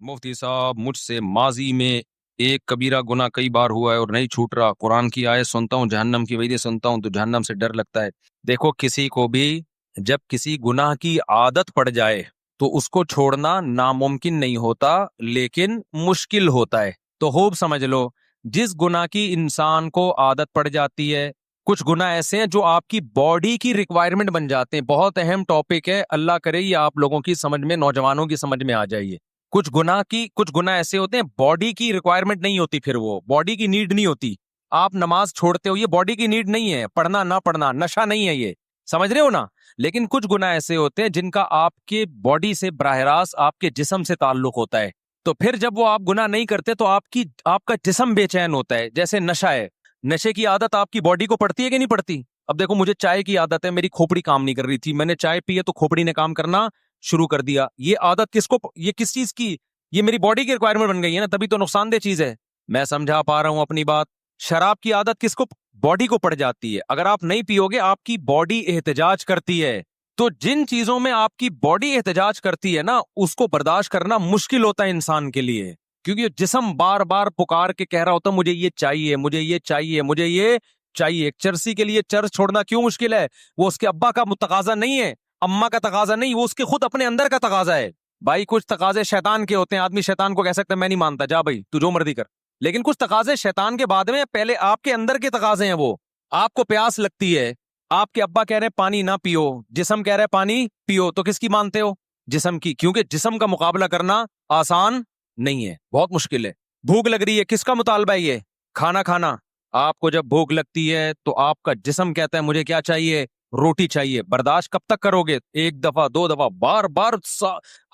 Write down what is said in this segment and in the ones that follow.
मुफ्ती साहब, मुझसे माजी में एक कबीरा गुनाह कई बार हुआ है और नहीं छूट रहा। कुरान की आयत सुनता हूँ, जहन्नम की वजह सुनता हूँ तो जहन्नम से डर लगता है। देखो, किसी को भी जब किसी गुनाह की आदत पड़ जाए तो उसको छोड़ना नामुमकिन नहीं होता, लेकिन मुश्किल होता है। तो खूब समझ लो, जिस गुनाह की इंसान को आदत पड़ जाती है, कुछ गुनाह ऐसे हैं जो आपकी बॉडी की रिक्वायरमेंट बन जाते हैं। बहुत अहम टॉपिक है, अल्लाह करे ये आप लोगों की समझ में, नौजवानों की समझ में आ जाइए। कुछ गुनाह ऐसे होते हैं बॉडी की रिक्वायरमेंट नहीं होती, फिर वो बॉडी की नीड नहीं होती। आप नमाज छोड़ते हो, ये बॉडी की नीड नहीं है, पढ़ना ना पढ़ना नशा नहीं है, ये समझ रहे हो ना। लेकिन कुछ गुनाह ऐसे होते हैं जिनका आपके बॉडी से बराह रास्त आपके जिस्म से ताल्लुक होता है। तो फिर जब वो आप गुनाह नहीं करते तो आपका जिस्म बेचैन होता है। जैसे नशा है, नशे की आदत आपकी बॉडी को पड़ती है कि नहीं पड़ती। अब देखो, मुझे चाय की आदत है, मेरी खोपड़ी काम नहीं कर रही थी, मैंने चाय पी है तो खोपड़ी ने काम करना शुरू कर दिया। ये आदत ये किस चीज की, ये मेरी बॉडी की रिक्वायरमेंट बन गई है ना, तभी तो नुकसानदेह चीज है। मैं समझा पा रहा हूं अपनी बात। शराब की आदत किसको, बॉडी को पड़ जाती है। अगर आप नहीं पियोगे, आपकी बॉडी एहतजाज करती है। तो जिन चीजों में आपकी बॉडी एहतजाज करती है ना, उसको बर्दाश्त करना मुश्किल होता है इंसान के लिए, क्योंकि जिस्म बार बार पुकार के कह रहा होता मुझे ये चाहिए, मुझे ये चाहिए, मुझे ये चाहिए। एक चरसी के लिए चर्च छोड़ना क्यों मुश्किल है? वो उसके अब्बा का तकाजा नहीं है, अम्मा का तकाजा नहीं, वो उसके खुद अपने अंदर का तकाजा है। भाई, कुछ तकाजे शैतान के होते हैं, आदमी शैतान को कह सकता है मैं नहीं मानता, जा भाई तू जो मर्जी कर। लेकिन कुछ तकाजे शैतान के बाद में, पहले आपके अंदर के तकाजे हैं। वो आपको प्यास लगती है, आपके अब्बा कह रहे हैं पानी ना पियो, जिस्म कह रहा है पानी पियो, तो किसकी मानते हो? जिस्म की, क्योंकि जिस्म का मुकाबला करना आसान नहीं है, बहुत मुश्किल है। भूख लग रही है, किसका मुतालबा है ये? खाना खाना। आपको जब भूख लगती है तो आपका जिस्म कहता है मुझे क्या चाहिए? रोटी चाहिए। बर्दाश्त कब तक करोगे? एक दफा, दो दफा, बार बार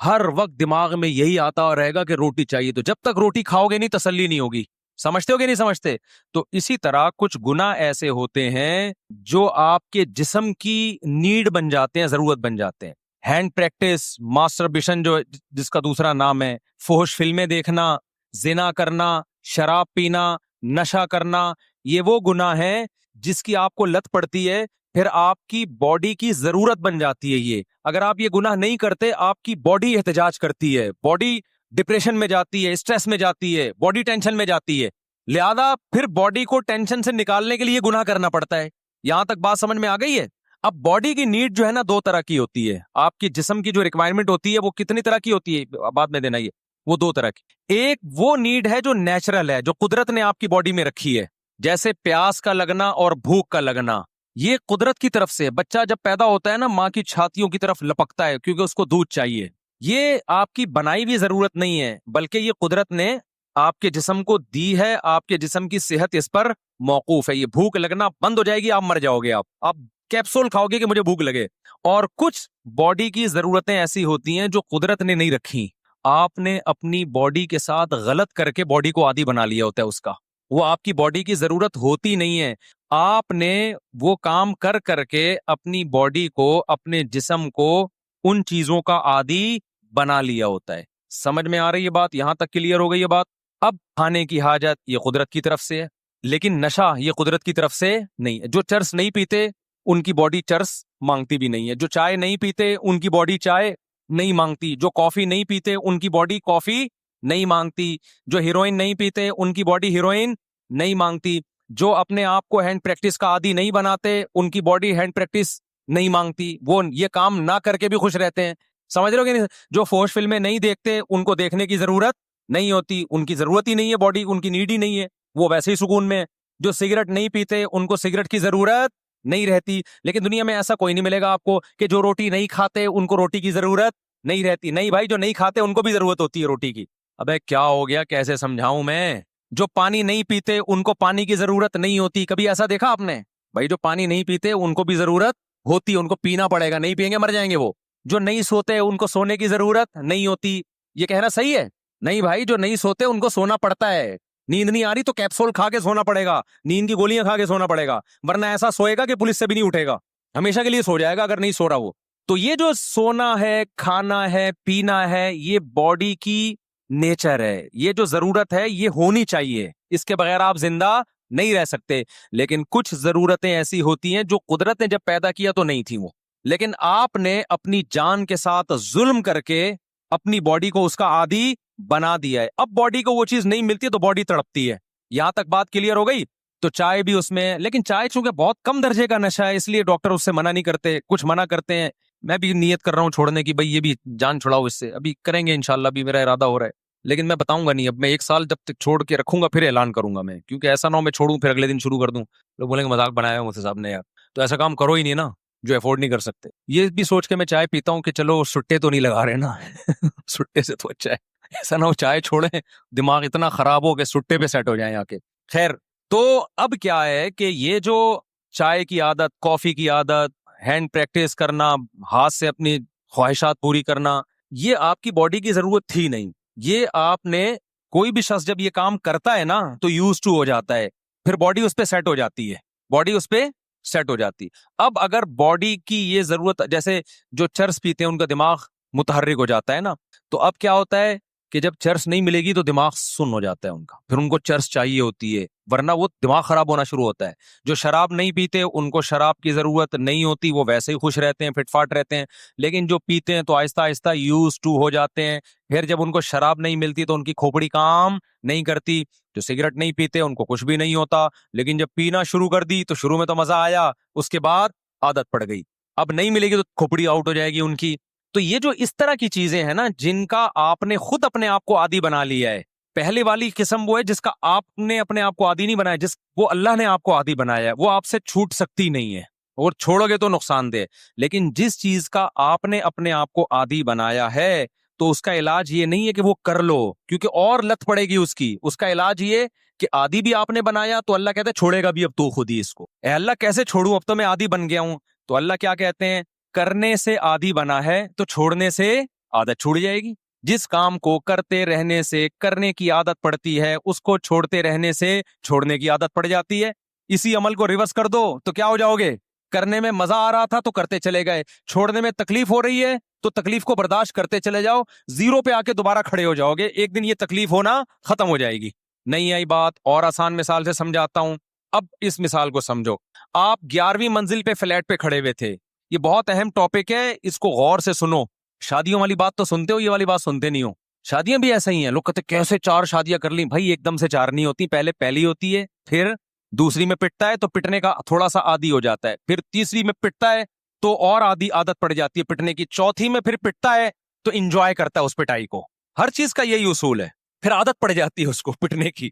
हर वक्त दिमाग में यही आता रहेगा कि रोटी चाहिए। तो जब तक रोटी खाओगे नहीं, तसल्ली नहीं होगी। समझते हो कि नहीं समझते? तो इसी तरह कुछ गुनाह ऐसे होते हैं जो आपके जिस्म की नीड बन जाते हैं, जरूरत बन जाते हैं। हैंड प्रैक्टिस, मास्टरबेशन जो जिसका दूसरा नाम है, फुहश फिल्में देखना, जिना करना, शराब पीना, नशा करना, ये वो गुनाह है जिसकी आपको लत पड़ती है, फिर आपकी बॉडी की जरूरत बन जाती है ये। अगर आप ये गुनाह नहीं करते, आपकी बॉडी एहतजाज करती है, बॉडी डिप्रेशन में जाती है, स्ट्रेस में जाती है, बॉडी टेंशन में जाती है। लिहाजा फिर बॉडी को टेंशन से निकालने के लिए गुनाह करना पड़ता है। यहां तक बात समझ में आ गई है? अब बॉडी की नीड जो है ना, दो तरह की होती है। आपकी जिस्म की जो रिक्वायरमेंट होती है वो कितनी तरह की होती है, बाद में देना, ये वो दो तरह की। एक वो नीड है जो नेचुरल है, जो कुदरत ने आपकी बॉडी में रखी है, जैसे प्यास का लगना और भूख का लगना। ये कुदरत की तरफ से, बच्चा जब पैदा होता है ना, माँ की छातियों की तरफ लपकता है क्योंकि उसको दूध चाहिए। ये आपकी बनाई हुई जरूरत नहीं है, बल्कि ये कुदरत ने आपके जिस्म को दी है। आपके जिस्म की सेहत इस पर मौकूफ है। ये भूख लगना बंद हो जाएगी, आप मर जाओगे। आप कैप्सूल खाओगे कि मुझे भूख लगे। और कुछ बॉडी की जरूरतें ऐसी होती हैं जो कुदरत ने नहीं रखी, आपने अपनी बॉडी के साथ गलत करके बॉडी को आदी बना लिया होता है उसका। वो आपकी बॉडी की जरूरत होती नहीं है, आपने वो काम कर करके अपनी बॉडी को, अपने जिस्म को उन चीजों का आदी बना लिया होता है। समझ में आ रही है बात? यहां तक क्लियर हो गई है बात? अब खाने की हाजत ये कुदरत की तरफ से है, लेकिन नशा ये कुदरत की तरफ से नहीं है। जो चरस नहीं पीते उनकी बॉडी चरस मांगती भी नहीं है, जो चाय नहीं पीते उनकी बॉडी चाय नहीं मांगती, जो कॉफी नहीं पीते उनकी बॉडी कॉफी नहीं मांगती, जो हीरोइन नहीं पीते उनकी बॉडी हीरोइन नहीं मांगती, जो अपने आप को हैंड प्रैक्टिस का आदी नहीं बनाते उनकी बॉडी हैंड प्रैक्टिस नहीं मांगती। वो ये काम ना करके भी खुश रहते हैं। समझ रहे हो कि नहीं? जो फौश फिल्में नहीं देखते उनको देखने की जरूरत नहीं होती, उनकी जरूरत ही नहीं है, बॉडी उनकी नीड ही नहीं है, वो वैसे ही सुकून में। जो सिगरेट नहीं पीते उनको सिगरेट की जरूरत नहीं रहती। लेकिन दुनिया में ऐसा कोई नहीं मिलेगा आपको कि जो रोटी नहीं खाते उनको रोटी की जरूरत नहीं रहती। नहीं भाई, जो नहीं खाते उनको भी जरूरत होती है रोटी की। अबे क्या हो गया, कैसे समझाऊं मैं? जो पानी नहीं पीते उनको पानी की जरूरत नहीं होती। कभी ऐसा देखा आपने? भाई, जो पानी नहीं पीते उनको भी जरूरत होती, उनको पीना पड़ेगा, नहीं पिएंगे मर जाएंगे वो। जो नहीं सोते उनको सोने की जरूरत नहीं होती। ये कहना सही है? नहीं भाई, जो नहीं सोते उनको सोना पड़ता है। नींद नहीं आ रही तो कैप्सूल खा के सोना पड़ेगा, नींद की गोलियां खा के सोना पड़ेगा, वरना ऐसा सोएगा कि पुलिस से भी नहीं उठेगा, हमेशा के लिए सो जाएगा अगर नहीं सो रहा वो। तो ये जो सोना है, खाना है, पीना है, ये बॉडी की नेचर है, ये जो जरूरत है ये होनी चाहिए, इसके बगैर आप जिंदा नहीं रह सकते। लेकिन कुछ जरूरतें ऐसी होती हैं जो कुदरत ने जब पैदा किया तो नहीं थी वो, लेकिन आपने अपनी जान के साथ जुल्म करके अपनी बॉडी को उसका आदी बना दिया है। अब बॉडी को वो चीज नहीं मिलती है तो बॉडी तड़पती है। यहां तक बात क्लियर हो गई। तो चाय भी उसमें, लेकिन चाय चूंकि बहुत कम दर्जे का नशा है इसलिए डॉक्टर उससे मना नहीं करते, कुछ मना करते हैं। मैं भी नियत कर रहा हूँ छोड़ने की, भाई ये भी जान छुड़ाओ इससे, अभी करेंगे इंशाल्लाह, भी मेरा इरादा हो रहा है। लेकिन मैं बताऊंगा नहीं, अब मैं 1 साल जब तक छोड़ के रखूंगा फिर ऐलान करूंगा मैं, क्योंकि ऐसा ना हो मैं छोड़ूं फिर अगले दिन शुरू कर दूं, लोग बोलेंगे मजाक बनाया है मुझसे साहब ने यार। तो ऐसा काम करो ही नहीं ना जो अफोर्ड नहीं कर सकते। ये भी सोच के मैं चाय पीता हूँ कि चलो सुट्टे तो नहीं लगा रहे ना सुट्टे से तो अच्छा है, ऐसा ना हो चाय छोड़े दिमाग इतना खराब हो कि सुट्टे पे सेट हो जाए आके। खैर, तो अब क्या है कि ये जो चाय की आदत, कॉफी की आदत, हैंड प्रैक्टिस करना, हाथ से अपनी ख्वाहिशात पूरी करना, ये आपकी बॉडी की जरूरत थी नहीं। ये आपने, कोई भी शख्स जब ये काम करता है ना तो यूज टू हो जाता है, फिर बॉडी उस पर सेट हो जाती है, बॉडी उस पर सेट हो जाती है। अब अगर बॉडी की ये जरूरत, जैसे जो चर्स पीते हैं उनका दिमाग मुतहर्रिक हो जाता है ना, तो अब क्या होता है कि जब चर्स नहीं मिलेगी तो दिमाग सुन्न हो जाता है उनका, फिर उनको चर्स चाहिए होती है, वरना वो दिमाग खराब होना शुरू होता है। जो शराब नहीं पीते उनको शराब की जरूरत नहीं होती, वो वैसे ही खुश रहते हैं, फिटफाट रहते हैं। लेकिन जो पीते हैं तो आहिस्ता आहिस्ता यूज टू हो जाते हैं, फिर जब उनको शराब नहीं मिलती तो उनकी खोपड़ी काम नहीं करती। जो सिगरेट नहीं पीते उनको कुछ भी नहीं होता, लेकिन जब पीना शुरू कर दी तो शुरू में तो मजा आया, उसके बाद आदत पड़ गई, अब नहीं मिलेगी तो खोपड़ी आउट हो जाएगी उनकी। तो ये जो इस तरह की चीजें हैं ना जिनका आपने खुद अपने आप को आदी बना लिया है, पहले वाली किस्म वो है जिसका आपने अपने आप को आदी नहीं बनाया, जिस वो अल्लाह ने आपको आदी बनाया है, वो आपसे छूट सकती नहीं है, और छोड़ोगे तो नुकसानदेह। लेकिन जिस चीज का आपने अपने आप को आदी बनाया है तो उसका इलाज ये नहीं है कि वो कर लो, क्योंकि और लत पड़ेगी उसकी। उसका इलाज ये कि आदी भी आपने बनाया तो अल्लाह कहते हैं छोड़ेगा भी अब तो खुद ही इसको। ए अल्लाह कैसे छोड़ूं, अब तो मैं आदी बन गया हूं। तो अल्लाह क्या कहते हैं, करने से आदी बना है तो छोड़ने से आदत छूट जाएगी। जिस काम को करते रहने से करने की आदत पड़ती है उसको छोड़ते रहने से छोड़ने की आदत पड़ जाती है। इसी अमल को रिवर्स कर दो तो क्या हो जाओगे, करने में मजा आ रहा था तो करते चले गए, छोड़ने में तकलीफ हो रही है तो तकलीफ को बर्दाश्त करते चले जाओ, जीरो पे आके दोबारा खड़े हो जाओगे, एक दिन ये तकलीफ होना खत्म हो जाएगी। नहीं आई बात, और आसान मिसाल से समझाता हूं। अब इस मिसाल को समझो, आप 11वीं मंजिल पे फ्लैट पे खड़े हुए थे, ये बहुत अहम टॉपिक है, इसको गौर से सुनो। शादियों वाली बात तो सुनते हो, ये वाली बात सुनते नहीं हो। शादियां भी ऐसा ही हैं, लोग कहते कैसे 4 शादियां कर ली, भाई एकदम से 4 नहीं होती, पहले पहली होती है, फिर दूसरी में पिटता है तो पिटने का थोड़ा सा आदी हो जाता है, फिर तीसरी में पिटता है तो और आदी आदत पड़ जाती है पिटने की, चौथी में फिर पिटता है तो इंजॉय करता है उस पिटाई को। हर चीज का यही उसूल है, फिर आदत पड़ जाती है उसको पिटने की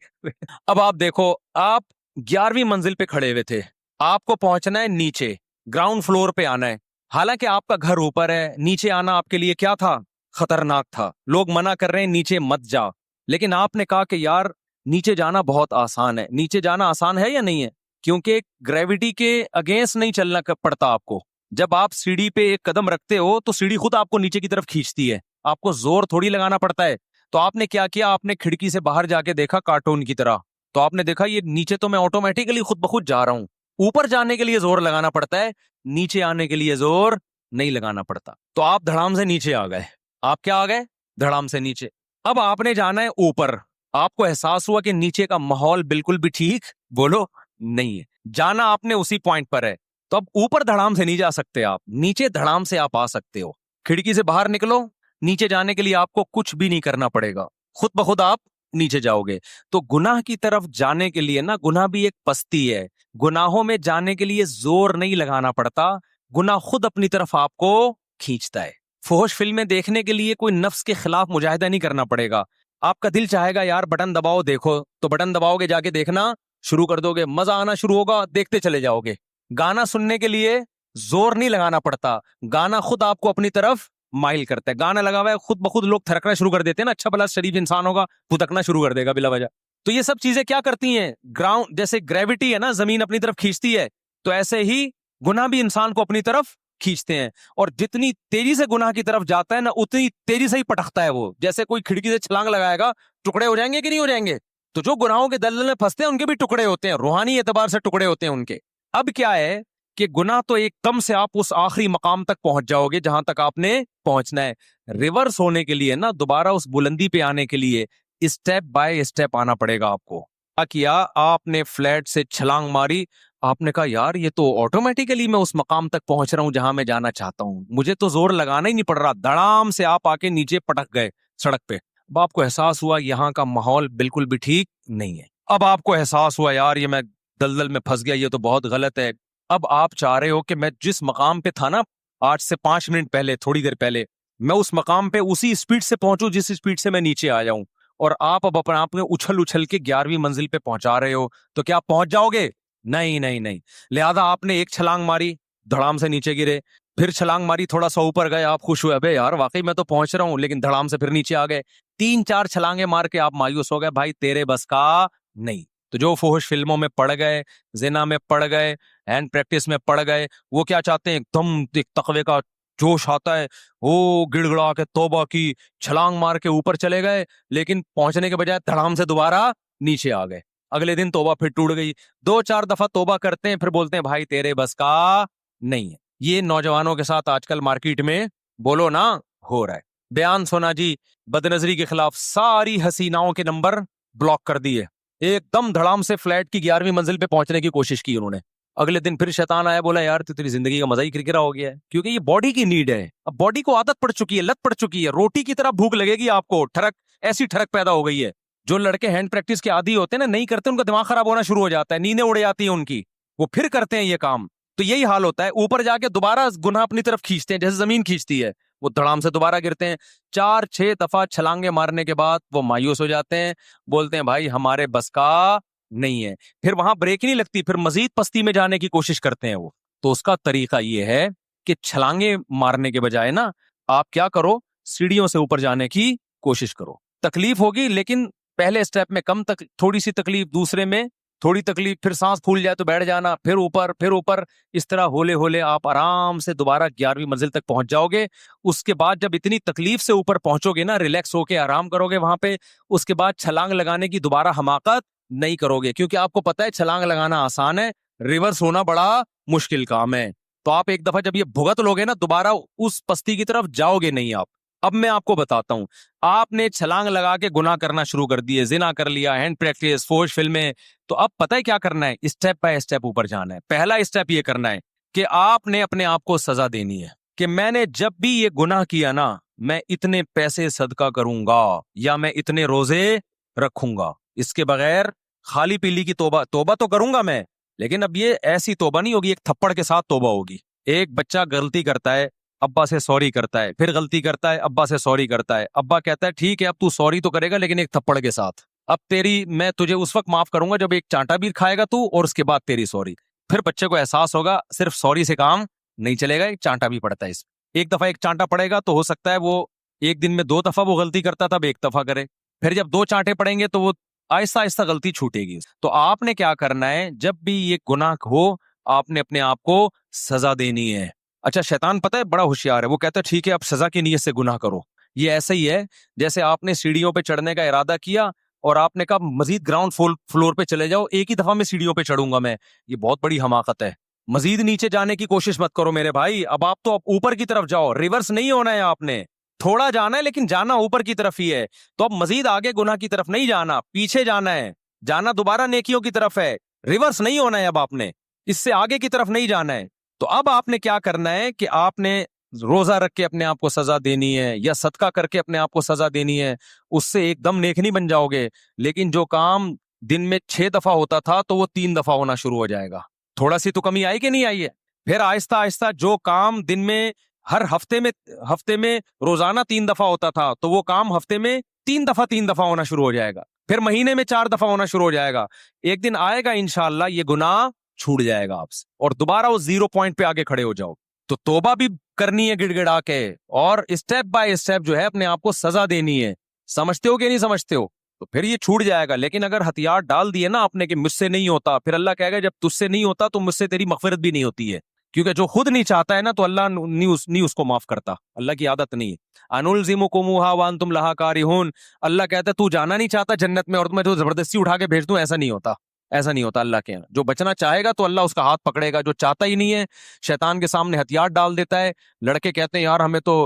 अब आप देखो, आप 11वीं मंजिल पे खड़े हुए थे, आपको पहुंचना है नीचे, ग्राउंड फ्लोर पे आना है। हालांकि आपका घर ऊपर है, नीचे आना आपके लिए क्या था, खतरनाक था, लोग मना कर रहे हैं नीचे मत जा, लेकिन आपने कहा कि यार नीचे जाना बहुत आसान है। नीचे जाना आसान है या नहीं है, क्योंकि ग्रेविटी के अगेंस्ट नहीं चलना पड़ता आपको। जब आप सीढ़ी पे एक कदम रखते हो तो सीढ़ी खुद आपको नीचे की तरफ खींचती है, आपको जोर थोड़ी लगाना पड़ता है। तो आपने क्या किया, आपने खिड़की से बाहर जाके देखा कार्टून की तरह, तो आपने देखा ये नीचे तो मैं ऑटोमेटिकली खुद ब खुद जा रहा हूं। ऊपर जाने के लिए जोर लगाना पड़ता है, नीचे आने के लिए जोर नहीं लगाना पड़ता। तो आप धड़ाम से नीचे आ गए, आप क्या आ गए, धड़ाम से नीचे। अब आपने जाना है ऊपर, आपको एहसास हुआ कि नीचे का माहौल बिल्कुल भी ठीक बोलो नहीं है, जाना आपने उसी पॉइंट पर है, तो अब ऊपर धड़ाम से नहीं जा सकते आप, नीचे धड़ाम से आप आ सकते हो। खिड़की से बाहर निकलो, नीचे जाने के लिए आपको कुछ भी नहीं करना पड़ेगा, खुद ब खुद आप नीचे जाओगे। तो गुनाह की तरफ जाने के लिए ना, गुनाह भी एक पस्ती है, गुनाहों में जाने के लिए जोर नहीं लगाना पड़ता, गुनाह खुद अपनी तरफ आपको खींचता है। फौश फिल्में देखने के लिए कोई नफ्स के खिलाफ मुजाहिदा नहीं करना पड़ेगा। आपका दिल चाहेगा यार बटन दबाओ देखो, तो बटन दबाओगे, जाके देखना शुरू कर दोगे, मजा आना शुरू होगा, देखते चले जाओगे। गाना सुनने के लिए जोर नहीं लगाना पड़ता, गाना खुद आपको अपनी तरफ माइल करता है। गाना लगा हुआ है, खुद ब खुद लोग थरकना शुरू कर देते हैं ना, अच्छा भला शरीफ इंसान होगा फुदकना शुरू कर देगा बिला वजह। तो ये सब चीजें क्या करती हैं, ग्राउंड, जैसे ग्रेविटी है ना, जमीन अपनी तरफ खींचती है, तो ऐसे ही गुनाह भी इंसान को अपनी तरफ खींचते हैं। और जितनी तेजी से गुनाह की तरफ जाता है ना, उतनी तेजी से ही पटकता है वो। जैसे कोई खिड़की से छलांग लगाएगा, टुकड़े हो जाएंगे कि नहीं हो जाएंगे। तो जो गुनाहों के दलदल में फंसते हैं उनके भी टुकड़े होते हैं, रूहानी एतबार से टुकड़े होते हैं उनके। अब क्या है कि गुनाह तो एकदम से आप उस आखिरी मकाम तक पहुंच जाओगे जहां तक आपने पहुंचना है। रिवर्स होने के लिए ना, दोबारा उस बुलंदी पे आने के लिए स्टेप बाय स्टेप आना पड़ेगा आपको। किया आपने फ्लैट से छलांग मारी, आपने कहा यार ये तो ऑटोमेटिकली मैं उस मकाम तक पहुंच रहा हूं जहां मैं जाना चाहता हूं, मुझे तो जोर लगाना ही नहीं पड़ रहा, धड़ाम से आप आके नीचे पटक गए सड़क पे। अब आपको एहसास हुआ यहाँ का माहौल बिल्कुल भी ठीक नहीं है। अब आपको एहसास हुआ यार ये मैं दलदल में फंस गया, ये तो बहुत गलत है। अब आप चाह रहे हो कि मैं जिस मकाम पे था ना 8 से 5 मिनट पहले, थोड़ी देर पहले, मैं उस मकाम पे उसी स्पीड से पहुंचूं जिस स्पीड से मैं नीचे आ जाऊं। और आप अब अपने आप में उछल उछल के 11वीं मंजिल पे पहुंचा रहे हो, तो क्या आप पहुंच जाओगे? नहीं नहीं नहीं। लिहाजा आपने एक छलांग मारी, धड़ाम से नीचे गिरे। फिर छलांग मारी, थोड़ा सा ऊपर गए, आप खुश हुए, अबे यार वाकई मैं तो पहुंच रहा हूं, लेकिन धड़ाम से फिर नीचे आ गए। 3 4 छलांगे मार के आप मायूस हो गए, भाई तेरे बस का नहीं। तो जो फोहश फिल्मों में पड़ गए, जिना में पड़ गए, हैंड प्रैक्टिस में पड़ गए, वो क्या चाहते हैं? एकदम एक तकवे का जोश आता है, वो गिड़गिड़ा के तौबा की, छलांग मार के ऊपर चले गए, लेकिन पहुंचने के बजाय धड़ाम से दोबारा नीचे आ गए। अगले दिन तौबा फिर टूट गई। 2 4 दफा तौबा करते हैं, फिर बोलते हैं भाई तेरे बस का नहीं है। ये नौजवानों के साथ आजकल मार्केट में बोलो ना हो रहा है। बयान सोना जी बदनजरी के खिलाफ सारी हसीनाओं के नंबर ब्लॉक कर दिए, एकदम धड़ाम से फ्लैट की 11वीं मंजिल पे पहुंचने की कोशिश की उन्होंने। अगले दिन फिर शैतान आया, बोला यार तो तेरी जिंदगी का मजा ही किरकिरा हो गया है, क्योंकि ये बॉडी की नीड है। अब बॉडी को आदत पड़ चुकी है, लत पड़ चुकी है, रोटी की तरह भूख लगेगी आपको, ठरक ऐसी ठरक पैदा हो गई है। जो लड़के हैंड प्रैक्टिस के आदी होते हैं ना, नहीं करते उनका दिमाग खराब होना शुरू हो जाता है, नींदें उड़ जाती है उनकी, वो फिर करते हैं ये काम। तो यही हाल होता है, ऊपर जाके दोबारा गुनाह अपनी तरफ खींचते हैं, जैसे जमीन खींचती है, वो धड़ाम से दोबारा गिरते हैं। 4 6 दफा छलांगे मारने के बाद वो मायूस हो जाते हैं, बोलते हैं भाई हमारे बस का नहीं है। फिर वहां ब्रेक नहीं लगती, फिर मजीद पस्ती में जाने की कोशिश करते हैं वो। तो उसका तरीका ये है कि छलांगे मारने के बजाय ना आप क्या करो, सीढ़ियों से ऊपर जाने की कोशिश करो। तकलीफ होगी, लेकिन पहले स्टेप में कम तक, थोड़ी सी तकलीफ, दूसरे में थोड़ी तकलीफ, फिर सांस फूल जाए तो बैठ जाना, फिर ऊपर फिर ऊपर। इस तरह होले होले आप आराम से दोबारा 11वीं मंजिल तक पहुंच जाओगे। उसके बाद जब इतनी तकलीफ से ऊपर पहुंचोगे ना, रिलैक्स होके आराम करोगे वहां पे, उसके बाद छलांग लगाने की दोबारा हमाकत नहीं करोगे, क्योंकि आपको पता है छलांग लगाना आसान है, रिवर्स होना बड़ा मुश्किल काम है। तो आप एक दफा जब ये भुगत लोगे ना, दोबारा उस पस्ती की तरफ जाओगे नहीं आप। अब मैं आपको बताता हूं, आपने छलांग लगा के गुनाह करना शुरू कर दिए, जिना कर लिया, हैंड प्रैक्टिस, फोर्ज फिल्में, तो अब पता है क्या करना है? स्टेप बाय स्टेप ऊपर जाना है। पहला स्टेप ये करना है कि आपने अपने आप को सजा देनी है कि मैंने जब भी ये गुनाह किया ना, मैं इतने पैसे सदका करूंगा या मैं इतने रोजे रखूंगा। इसके बगैर खाली पीली की तोबा तोबा तो करूंगा मैं, लेकिन अब ये ऐसी तोबा नहीं होगी, एक थप्पड़ के साथ तोबा होगी। एक बच्चा गलती करता है, अब्बा से सॉरी करता है, फिर गलती करता है, अब्बा से सॉरी करता है, अब्बा कहता है ठीक है अब तू सॉरी तो करेगा लेकिन एक थप्पड़ के साथ। अब तेरी, मैं तुझे उस वक्त माफ करूंगा जब एक चांटा भी खाएगा तू, और उसके बाद तेरी सॉरी। फिर बच्चे को एहसास होगा सिर्फ सॉरी से काम नहीं चलेगा, एक चांटा भी पड़ता है इसमें। एक दफा एक चांटा पड़ेगा तो हो सकता है वो एक दिन में 2 दफा वो गलती करता था, अब एक दफा करे। फिर जब 2 चांटे पड़ेंगे तो वो आहिस्ता आहिस्ता गलती छूटेगी। तो आपने क्या करना है, जब भी ये गुनाह हो आपने अपने आप को सजा देनी है। अच्छा, शैतान पता है बड़ा होशियार है, वो कहता है ठीक है अब सजा की नीयत से गुनाह करो। ये ऐसा ही है जैसे आपने सीढ़ियों पे चढ़ने का इरादा किया और आपने कहा मजीद ग्राउंड फ्लोर पे चले जाओ, एक ही दफा में सीढ़ियों पे चढ़ूंगा मैं। ये बहुत बड़ी हमाकत है, मजीद नीचे जाने की कोशिश मत करो मेरे भाई। अब आप तो ऊपर की तरफ जाओ, रिवर्स नहीं होना है आपने, थोड़ा जाना है लेकिन जाना ऊपर की तरफ ही है। तो अब मजीद आगे गुनाह की तरफ नहीं जाना, पीछे जाना है, जाना दोबारा नेकियों की तरफ है, रिवर्स नहीं होना है अब आपने, इससे आगे की तरफ नहीं जाना है। तो अब आपने क्या करना है कि आपने रोजा रख के अपने आप को सजा देनी है या सदका करके अपने आप को सजा देनी है। उससे एकदम नेक नहीं बन जाओगे, लेकिन जो काम दिन में 6 दफा होता था तो वो 3 दफा होना शुरू हो जाएगा। थोड़ा सी तो कमी आई कि नहीं आई है? फिर आहिस्ता आहिस्ता जो काम दिन में हर हफ्ते में रोजाना 3 दफा होता था तो वो काम हफ्ते में 3 दफा होना शुरू हो जाएगा। फिर महीने में 4 दफा होना शुरू हो जाएगा। एक दिन आएगा इंशाअल्लाह ये गुनाह छूट जाएगा आपसे और दोबारा वो 0 पॉइंट पे आके खड़े हो जाओ। तो तौबा भी करनी है गिड़गिड़ा के, और स्टेप बाय स्टेप जो है अपने आप को सजा देनी है। समझते हो कि नहीं समझते हो? तो फिर ये छूट जाएगा। लेकिन अगर हथियार डाल दिए ना आपने कि मुझसे नहीं होता, फिर अल्लाह कहेगा जब तुझसे नहीं होता तो मुझसे तेरी मगफिरत भी नहीं होती है। क्योंकि जो खुद नहीं चाहता है ना तो अल्लाह नहीं उसको माफ करता, अल्लाह की आदत नहीं है। अनुलजिमुकुमुहा व अंतुम लहा कारिहून, अल्लाह कहता है तू जाना नहीं चाहता जन्नत में और तुम्हें तो जबरदस्ती उठा के भेज दूं, ऐसा नहीं होता, ऐसा नहीं होता अल्लाह के यहाँ। जो बचना चाहेगा तो अल्लाह उसका हाथ पकड़ेगा, जो चाहता ही नहीं है शैतान के सामने हथियार डाल देता है। लड़के कहते हैं यार हमें तो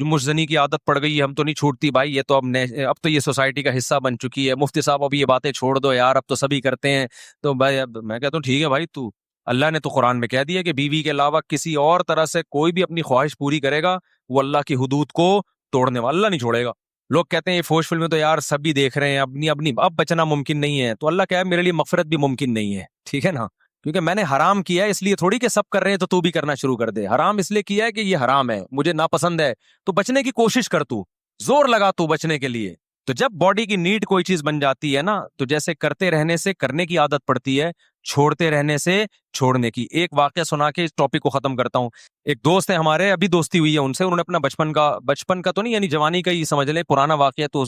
मुजजनी की आदत पड़ गई है, हम तो नहीं छूटती भाई, ये तो अब तो ये सोसाइटी का हिस्सा बन चुकी है, मुफ्ती साहब अब ये बातें छोड़ दो यार, अब तो सभी करते हैं। तो भाई अब मैं कहता हूँ ठीक है भाई, तू, अल्लाह ने तो कुरान में कह दिया कि बीवी के अलावा किसी और तरह से कोई भी अपनी ख्वाहिश पूरी करेगा वो अल्लाह की हुदूद को तोड़ने वाला, अल्लाह नहीं छोड़ेगा। लोग कहते हैं ये फौज फिल्में तो यार सभी देख रहे हैं, अपनी अपनी अब बचना मुमकिन नहीं है। तो अल्लाह क्या है, मेरे लिए मगफिरत भी मुमकिन नहीं है, ठीक है ना। क्योंकि मैंने हराम किया है, इसलिए थोड़ी कि सब कर रहे हैं तो तू भी करना शुरू कर दे। हराम इसलिए किया है कि ये हराम है, मुझे नापसंद है, तो बचने की कोशिश कर, तू जोर लगा तू बचने के लिए। तो जब बॉडी की नीड कोई चीज बन जाती है ना, तो जैसे करते रहने से करने की आदत पड़ती है, छोड़ते रहने से छोड़ने की। एक वाकया सुना के इस टॉपिक को खत्म करता हूं। एक दोस्त है हमारे, अभी दोस्ती हुई है उनसे, उन्होंने अपना बचपन का तो नहीं, यानी जवानी का ही समझ ले, पुराना वाकया तो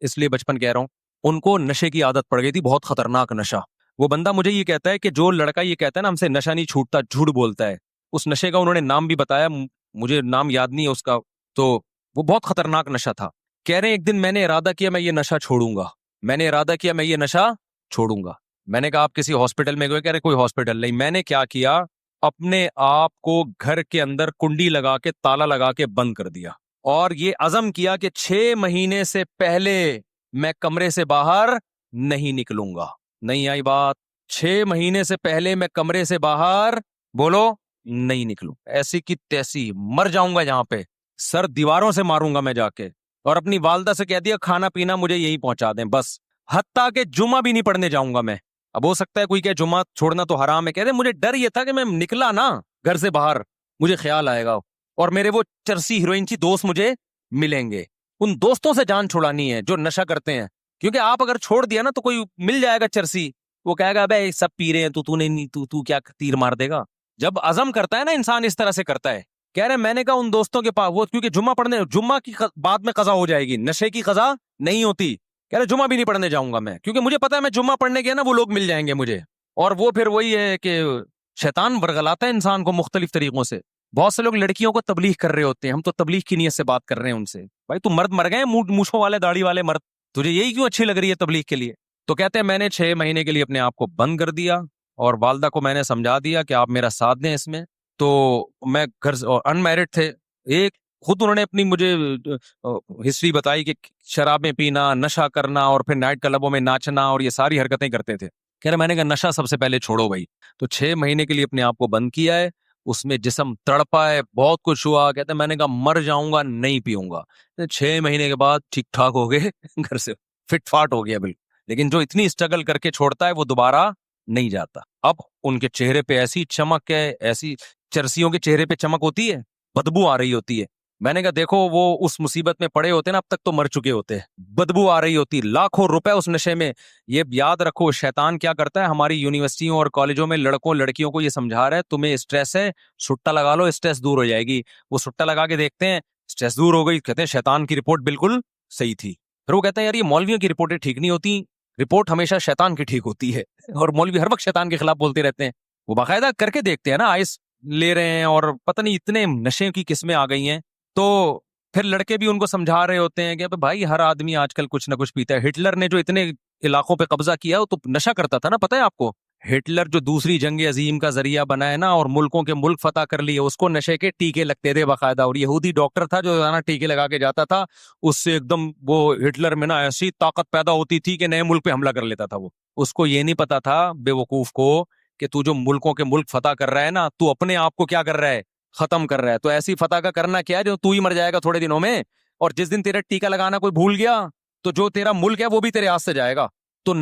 इसलिए बचपन कह रहा हूं। उनको नशे की आदत पड़ गई थी, बहुत खतरनाक नशा। वो बंदा मुझे ये कहता है कि जो लड़का ये कहता है ना हमसे नशा नहीं छूटता, झूठ बोलता है। उस नशे का उन्होंने नाम भी बताया, मुझे नाम याद नहीं है उसका। तो वो बहुत खतरनाक नशा था। कह रहे हैं एक दिन मैंने इरादा किया मैं ये नशा छोड़ूंगा, मैंने इरादा किया मैं ये नशा छोड़ूंगा। मैंने कहा आप किसी हॉस्पिटल में गए? कह रहे कोई हॉस्पिटल नहीं। मैंने क्या किया, अपने आप को घर के अंदर कुंडी लगा के ताला लगा के बंद कर दिया, और ये अज़म किया कि 6 महीने से पहले मैं कमरे से बाहर नहीं निकलूंगा। नहीं आई बात? 6 महीने से पहले मैं कमरे से बाहर, बोलो, नहीं निकलूं। ऐसी की तैसी मर जाऊंगा जहां पे, सर दीवारों से मारूंगा मैं जाके। और अपनी वालदा से कह दिया खाना पीना मुझे यही पहुंचा दें बस। हत्ता के जुमा भी नहीं पढ़ने जाऊंगा मैं। अब हो सकता है कोई कहे जुमा छोड़ना तो हराम है, कह रहे मुझे डर ये था कि मैं निकला ना घर से बाहर, मुझे ख्याल आएगा और मेरे वो चरसी हीरोइनची दोस्त मुझे मिलेंगे। उन दोस्तों से जान छुड़ानी है जो नशा करते हैं, क्योंकि आप अगर छोड़ दिया ना तो कोई मिल जाएगा चरसी, वो कहेगा अबे सब पी रहे हैं, तूने नहीं, तू क्या तीर मार देगा। जब अज़म करता है ना इंसान, इस तरह से करता है। कह रहे मैंने कहा उन दोस्तों के पास, वो क्योंकि जुम्मा पढ़ने, जुम्मा की बाद में कजा हो जाएगी, नशे की कजा नहीं होती। कह रहे जुम्मा भी नहीं पढ़ने जाऊंगा मैं, क्योंकि मुझे पता है मैं जुम्मा पढ़ने गया ना वो लोग मिल जाएंगे मुझे। और वो फिर वही है कि शैतान वर्गलाता है इंसान को मुख्तलिफ तरीकों से। बहुत से लोग लड़कियों को तबलीग कर रहे होते हैं, हम तो तबलीग की नीयत से बात कर रहे हैं उनसे। भाई तू मर्द मर गए, मूछों वाले दाढ़ी वाले मर्द, तुझे यही क्यों अच्छी लग रही है तबलीग के लिए? तो कहते हैं मैंने 6 महीने के लिए अपने आप को बंद कर दिया, और वालदा को मैंने समझा दिया कि आप मेरा साथ दें इसमें। तो मैं घर से, और अनमैरिड थे, एक खुद उन्होंने अपनी मुझे हिस्ट्री बताई कि शराबें पीना, नशा करना, और फिर नाइट क्लबों में नाचना, और ये सारी हरकतें करते थे। कह रहे मैंने कहा नशा सबसे पहले छोड़ो भाई। तो 6 महीने के लिए अपने आप को बंद किया है, उसमें जिस्म तड़पा है, बहुत कुछ हुआ। कहते मैंने कहा मर जाऊंगा नहीं पीऊंगा। 6 महीने के बाद ठीक ठाक हो गए घर से फिट फाट हो गया बिल्कुल। लेकिन जो इतनी स्ट्रगल करके छोड़ता है वो दोबारा नहीं जाता। अब उनके चेहरे पे ऐसी चमक है, ऐसी चरसियों के चेहरे पे चमक होती है, बदबू आ रही होती है। मैंने कहा देखो वो उस मुसीबत में पड़े होते ना, अब तक तो मर चुके होते। बदबू आ रही होती, लाखों रुपए उस नशे में। ये याद रखो शैतान क्या करता है, हमारी यूनिवर्सिटियों और कॉलेजों में लड़कों लड़कियों को ये समझा रहा है तुम्हें स्ट्रेस है, सुट्टा लगा लो स्ट्रेस दूर हो जाएगी। वो सुट्टा लगा के देखते हैं, स्ट्रेस दूर हो गई, कहते हैं शैतान की रिपोर्ट बिल्कुल सही थी। फिर वो कहते हैं यार ये मौलवियों की रिपोर्टें ठीक नहीं होती, रिपोर्ट हमेशा शैतान की ठीक होती है। और मौलवी हर वक्त शैतान के खिलाफ बोलते रहते हैं। वो बाकायदा करके देखते हैं ना, आइस ले रहे हैं, और पता नहीं इतने नशे की किस्में आ गई हैं। तो फिर लड़के भी उनको समझा रहे होते हैं कि भाई हर आदमी आजकल कुछ ना कुछ पीता है। हिटलर ने जो इतने इलाकों पे कब्जा किया वो तो नशा करता था ना, पता है आपको? हिटलर जो दूसरी जंग अजीम का जरिया बना है ना, और मुल्कों के मुल्क फतह कर लिए, उसको नशे के टीके लगते थे बाकायदा। और यहूदी डॉक्टर था जो ना टीके लगा के जाता था, उससे एकदम वो हिटलर में ना ऐसी ताकत पैदा होती थी कि नए मुल्क पे हमला कर लेता था वो। उसको ये नहीं पता था बेवकूफ को कि तू जो मुल्कों के मुल्क फतह कर रहा है ना, तू अपने आप को क्या कर रहा है, खत्म कर रहा है। तो ऐसी फतह का करना क्या है जो तू ही मर जाएगा थोड़े दिनों में। और जिस दिन तेरा टीका लगाना कोई भूल गया तो जो तेरा मुल्क है वो भी तेरे हाथ से जाएगा। तो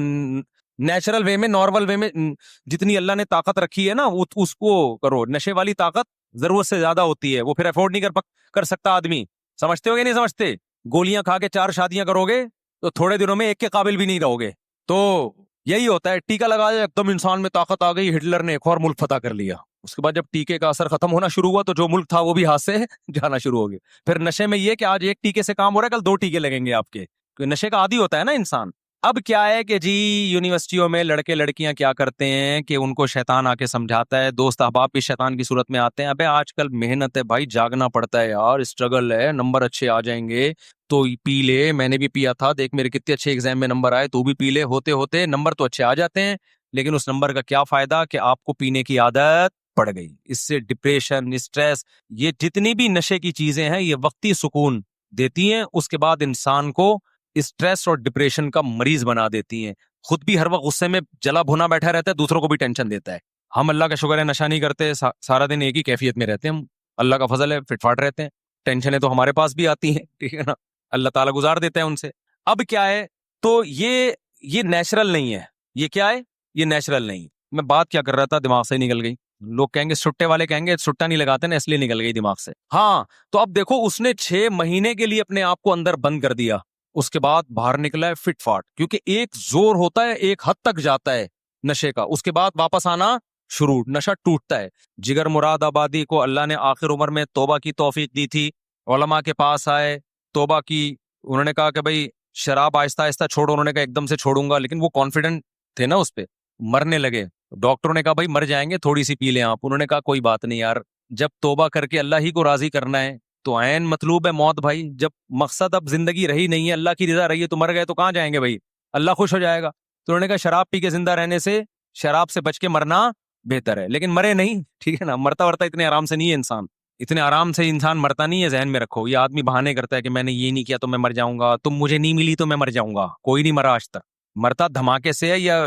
नेचुरल वे में, नॉर्मल वे में जितनी अल्लाह ने ताकत रखी है ना उसको करो। नशे वाली ताकत जरूरत से ज्यादा होती है, वो फिर अफोर्ड नहीं कर सकता आदमी। समझते हो या नहीं समझते? गोलियां खा के 4 शादियां करोगे तो थोड़े दिनों में एक के काबिल भी नहीं रहोगे। तो यही होता है, टीका लगा दिया एकदम इंसान में ताकत आ गई, हिटलर ने एक और मुल्क फतह कर लिया। उसके बाद जब टीके का असर खत्म होना शुरू हुआ तो जो मुल्क था वो भी हाथ से जाना शुरू हो गया। फिर नशे में ये कि आज एक टीके से काम हो रहा है, कल 2 टीके लगेंगे आपके, क्योंकि नशे का आदी होता है ना इंसान। अब क्या है कि जी यूनिवर्सिटियों में लड़के लड़कियां क्या करते हैं कि उनको शैतान आके समझाता है, दोस्त अहबाब भी शैतान की सूरत में आते हैं। अबे आजकल मेहनत है भाई, जागना पड़ता है यार, स्ट्रगल है, नंबर अच्छे आ जाएंगे तो पी ले। मैंने भी पिया था, देख मेरे कितने अच्छे एग्जाम में नंबर आए, तू भी पी ले। होते होते नंबर तो अच्छे आ जाते हैं, लेकिन उस नंबर का क्या फायदा कि आपको पीने की आदत पड़ गई। इससे डिप्रेशन, स्ट्रेस, ये जितनी भी नशे की चीजें हैं ये वक्ती सुकून देती हैं, उसके बाद इंसान को स्ट्रेस और डिप्रेशन का मरीज बना देती हैं। खुद भी हर वक्त गुस्से में जला भुना बैठा रहता है, दूसरों को भी टेंशन देता है। हम अल्लाह का शुक्र है नशा नहीं करते, सारा दिन एक ही कैफियत में रहते हैं हम, अल्लाह का फजल है, फिटफाट रहते हैं। टेंशनें तो हमारे पास भी आती हैं, ठीक है ना। अल्लाह ताला गुजार देता है उनसे। अब क्या है, तो ये नेचुरल नहीं है। ये क्या है, ये नेचुरल नहीं। मैं बात क्या कर रहा था, दिमाग से निकल गई। लोग कहेंगे, सुट्टे वाले कहेंगे सुट्टा नहीं लगाते ना, इसलिए निकल गई दिमाग से। हाँ, तो अब देखो, उसने 6 महीने के लिए अपने आप को अंदर बंद कर दिया, उसके बाद बाहर निकला है फिट फाट, क्योंकि एक जोर होता है, एक हद तक जाता है नशे का, उसके बाद वापस आना शुरू, नशा टूटता है। जिगर मुरादाबादी को अल्लाह ने आखिर उम्र में तौबा की तौफीक दी थी। उलमा के पास आए, तौबा की, उन्होंने कहा कि भाई शराब आहिस्ता आहिस्ता छोड़ो। उन्होंने कहा एकदम से छोड़ूंगा, लेकिन वो कॉन्फिडेंट थे ना उस पे। मरने लगे, डॉक्टरों ने कहा भाई मर जाएंगे, थोड़ी सी पी लें आप। उन्होंने कहा कोई बात नहीं यार, जब तौबा करके अल्लाह ही को राजी करना है तो ऐन मतलूब है मौत भाई। जब मकसद अब जिंदगी रही नहीं है, अल्लाह की रजा रही है, तो मर गए तो कहाँ जाएंगे भाई, अल्लाह खुश हो जाएगा। तो उन्होंने कहा शराब पी के जिंदा रहने से शराब से बच के मरना बेहतर है। लेकिन मरे नहीं, ठीक है ना, मरता वरता इतने आराम से नहीं है इंसान, इतने आराम से इंसान मरता नहीं है, जहन में रखो। ये आदमी बहाने करता है कि मैंने ये नहीं किया तो मैं मर जाऊंगा, तुम मुझे नहीं मिली तो मैं मर जाऊंगा। कोई नहीं मरा आज तक। मरता धमाके से है या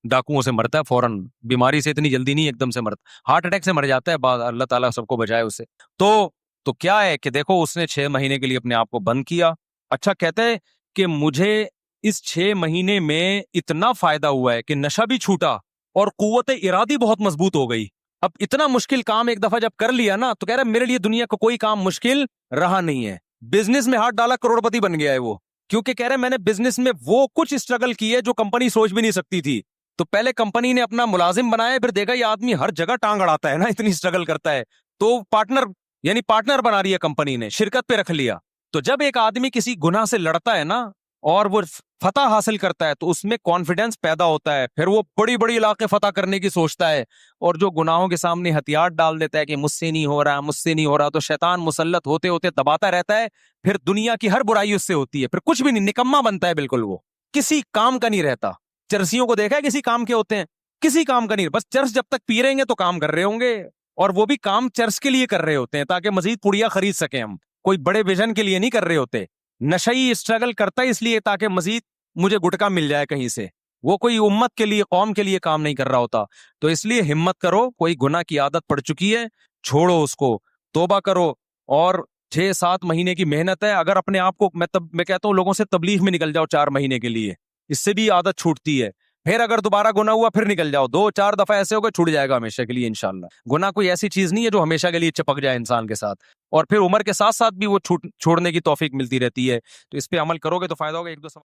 डाकुओं से मरता है फौरन, बीमारी से इतनी जल्दी नहीं एकदम से मरता, हार्ट अटैक से मर जाता है बाद, अल्लाह ताला सबको बचाए उससे। तो क्या है कि देखो, उसने 6 महीने के लिए अपने आप को बंद किया। अच्छा, कहते हैं कि मुझे इस 6 महीने में इतना फायदा हुआ है कि नशा भी छूटा और कुव्वत इरादी बहुत मजबूत हो गई। अब इतना मुश्किल काम एक दफा जब कर लिया ना, तो कह रहा है मेरे लिए दुनिया का कोई काम मुश्किल रहा नहीं है। बिजनेस में हाथ डाला, करोड़पति बन गया है वो, क्योंकि कह रहे हैं मैंने बिजनेस में वो कुछ स्ट्रगल की है जो कंपनी सोच भी नहीं सकती थी। तो पहले कंपनी ने अपना मुलाजिम बनाया, फिर देखा ये आदमी हर जगह टांग अड़ाता है ना, इतनी स्ट्रगल करता है, तो पार्टनर बना रही है कंपनी ने, शिरकत पे रख लिया। तो जब एक आदमी किसी गुनाह से लड़ता है ना और वो फतह हासिल करता है, तो उसमें कॉन्फिडेंस पैदा होता है, फिर वो बड़ी बड़ी इलाके फतह करने की सोचता है। और जो गुनाहों के सामने हथियार डाल देता है कि मुझसे नहीं हो रहा, मुझसे नहीं हो रहा, तो शैतान मुसल्लत होते होते दबाता रहता है। फिर दुनिया की हर बुराई उससे होती है, फिर कुछ भी नहीं, निकम्मा बनता है बिल्कुल, वो किसी काम का नहीं रहता। चरसियों को देखा है किसी काम के होते हैं, किसी काम का नहीं, बस चरस जब तक पी रहेंगे तो काम कर रहे होंगे, और वो भी काम चर्च के लिए कर रहे होते हैं ताकि मजीद पुड़िया खरीद सके हम, कोई बड़े विजन के लिए नहीं कर रहे होते। नशई स्ट्रगल करता है इसलिए ताकि मजीद मुझे गुटका मिल जाए कहीं से, वो कोई उम्मत के लिए, कौम के लिए काम नहीं कर रहा होता। तो इसलिए हिम्मत करो, कोई गुनाह की आदत पड़ चुकी है, छोड़ो उसको, तौबा करो। और 6-7 महीने की मेहनत है। अगर अपने आप को, मैं कहता हूं लोगों से तबलीग में निकल जाओ 4 महीने के लिए, इससे भी आदत छूटती है। फिर अगर दोबारा गुनाह हुआ फिर निकल जाओ, 2-4 दफा ऐसे होगा, छूट जाएगा हमेशा के लिए इंशाल्लाह। गुनाह कोई ऐसी चीज नहीं है जो हमेशा के लिए चिपक जाए इंसान के साथ, और फिर उम्र के साथ साथ भी वो छोड़ने की तौफीक मिलती रहती है। तो इस पे अमल करोगे तो फायदा होगा। 1-2